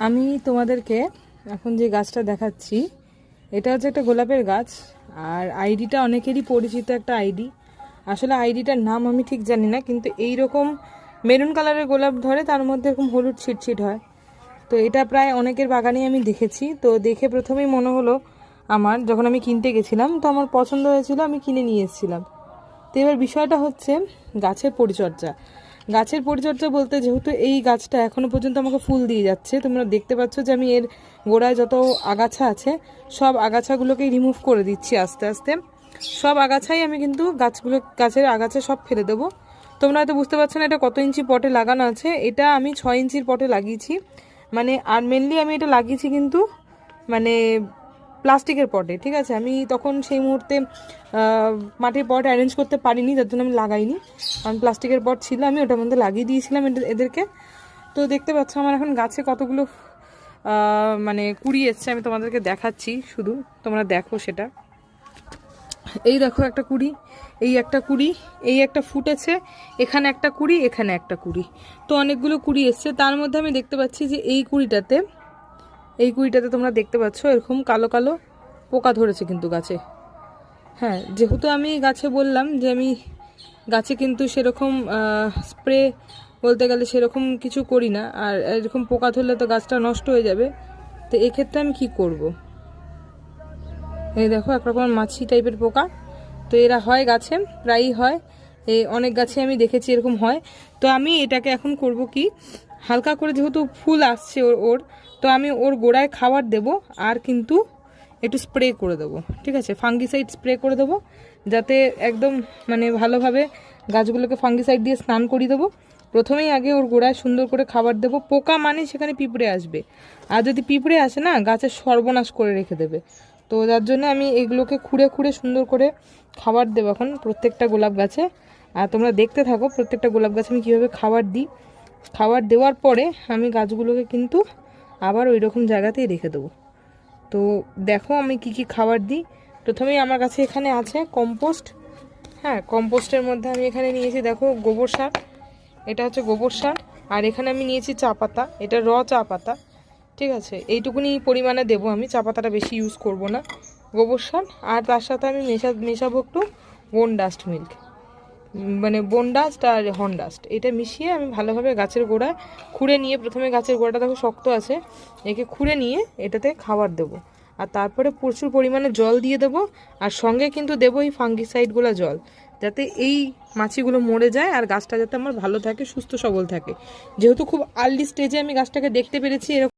আমি তোমাদেরকে এখন যে গাছটা দেখাচ্ছি এটা হচ্ছে একটা গোলাপের গাছ। আর আইডিটা অনেকেরই পরিচিত একটা আইডি। আসলে আইডিটার নাম আমি ঠিক জানি না, কিন্তু এই রকম মেরুন কালারের গোলাপ ধরে, তার মধ্যে এরকম হলুদ ছিটছিট হয়। তো এটা প্রায় অনেকের বাগানেই আমি দেখেছি। তো দেখে প্রথমেই মনে হলো আমার, যখন আমি কিনতে গেছিলাম তো আমার পছন্দ হয়েছিল, আমি কিনে নিয়ে এসেছিলাম। তো এবার বিষয়টা হচ্ছে গাছের পরিচর্যা। গাছের পরিচর্যা বলতে, যেহেতু এই গাছটা এখনও পর্যন্ত আমাকে ফুল দিয়ে যাচ্ছে, তোমরা দেখতে পাচ্ছ যে আমি এর গোড়ায় যত আগাছা আছে সব আগাছাগুলোকে রিমুভ করে দিচ্ছি আস্তে আস্তে। সব আগাছাই আমি কিন্তু গাছের আগাছা সব ফেলে দেবো। তোমরা হয়তো বুঝতে পারছো না এটা কত ইঞ্চি পটে লাগানো আছে। এটা আমি 6 ইঞ্চির পটে লাগিয়েছি। আর মেনলি আমি এটা লাগিয়েছি কিন্তু প্লাস্টিকের পটে। ঠিক আছে, আমি তখন সেই মুহূর্তে মাটির পট অ্যারেঞ্জ করতে পারিনি, যার জন্য আমি লাগাইনি। কারণ প্লাস্টিকের পট ছিল, আমি ওটার মধ্যে লাগিয়ে দিয়েছিলাম এদেরকে। তো দেখতে পাচ্ছ আমার এখন গাছে কতগুলো কুড়ি এসছে। আমি তোমাদেরকে দেখাচ্ছি, শুধু তোমরা দেখো সেটা। এই দেখো একটা কুড়ি, এই একটা কুড়ি, এই একটা ফুটেছে, এখানে একটা কুড়ি, এখানে একটা কুড়ি। তো অনেকগুলো কুড়ি এসছে। তার মধ্যে আমি দেখতে পাচ্ছি যে এই কুড়িটাতে তোমরা দেখতে পাচ্ছ এরকম কালো কালো পোকা ধরেছে কিন্তু গাছে। হ্যাঁ, যেহেতু আমি গাছে বললাম যে আমি গাছে কিন্তু সেরকম স্প্রে বলতে গেলে সেরকম কিছু করি না, আর এরকম পোকা ধরলে তো গাছটা নষ্ট হয়ে যাবে। তো এক্ষেত্রে আমি কি করব? এই দেখো একরকম মাছি টাইপের পোকা। তো এরা হয় গাছে, প্রায়ই হয়, অনেক গাছে আমি দেখেছি এরকম হয়। তো আমি এটাকে এখন করব কি, হালকা করে, যেহেতু ফুল আসছে ওর, তো আমি ওর গোড়ায় খাবার দেব, আর কিন্তু একটু স্প্রে করে দেবো। ঠিক আছে, ফাঙ্গিসাইড স্প্রে করে দেবো, যাতে একদম ভালোভাবে গাছগুলোকে ফাঙ্গিসাইড দিয়ে স্নান করিয়ে দেবো। প্রথমেই আগে ওর গোড়ায় সুন্দর করে খাবার দেবো। পোকা সেখানে পিঁপড়ে আসবে, আর যদি পিঁপড়ে আসে না, গাছের সর্বনাশ করে রেখে দেবে। তো যার জন্য আমি এগুলোকে খুঁড়ে খুঁড়ে সুন্দর করে খাবার দেবো এখন প্রত্যেকটা গোলাপ গাছে। আর তোমরা দেখতে থাকো প্রত্যেকটা গোলাপ গাছে আমি কীভাবে খাবার দিই। খাবার দেওয়ার পরে আমি গাছগুলোকে কিন্তু আবার ওই রকম জায়গাতেই রেখে দেবো। তো দেখো আমি কি কি খাবার দিই। প্রথমেই আমার কাছে এখানে আছে কম্পোস্ট। হ্যাঁ, কম্পোস্টের মধ্যে আমি এখানে নিয়েছি, দেখো, গোবর সার। এটা হচ্ছে গোবর সার। আর এখানে আমি নিয়েছি চা পাতা, এটা চা পাতা। ঠিক আছে, এইটুকুনি পরিমাণে দেবো আমি, চা পাতাটা বেশি ইউজ করব না। গোবর সার, আর তার সাথে আমি মেশাবো একটু বোন ডাস্ট মিল্ক, বোন ডাস্ট আর হর্ন ডাস্ট। এটা মিশিয়ে আমি ভালোভাবে গাছের গোড়ায় খুঁড়ে নিয়ে, প্রথমে গাছের গোড়াটা দেখো শক্ত আছে, একে খুঁড়ে নিয়ে এটাতে খাবার দেবো। আর তারপরে প্রচুর পরিমাণে জল দিয়ে দেবো। আর সঙ্গে কিন্তু দেবো এই ফাঙ্গিসাইডগুলো জল, যাতে এই মাছিগুলো মরে যায়, আর গাছটা যাতে আমার ভালো থাকে, সুস্থ সবল থাকে। যেহেতু খুব আর্লি স্টেজে আমি গাছটাকে দেখতে পেরেছি এরকম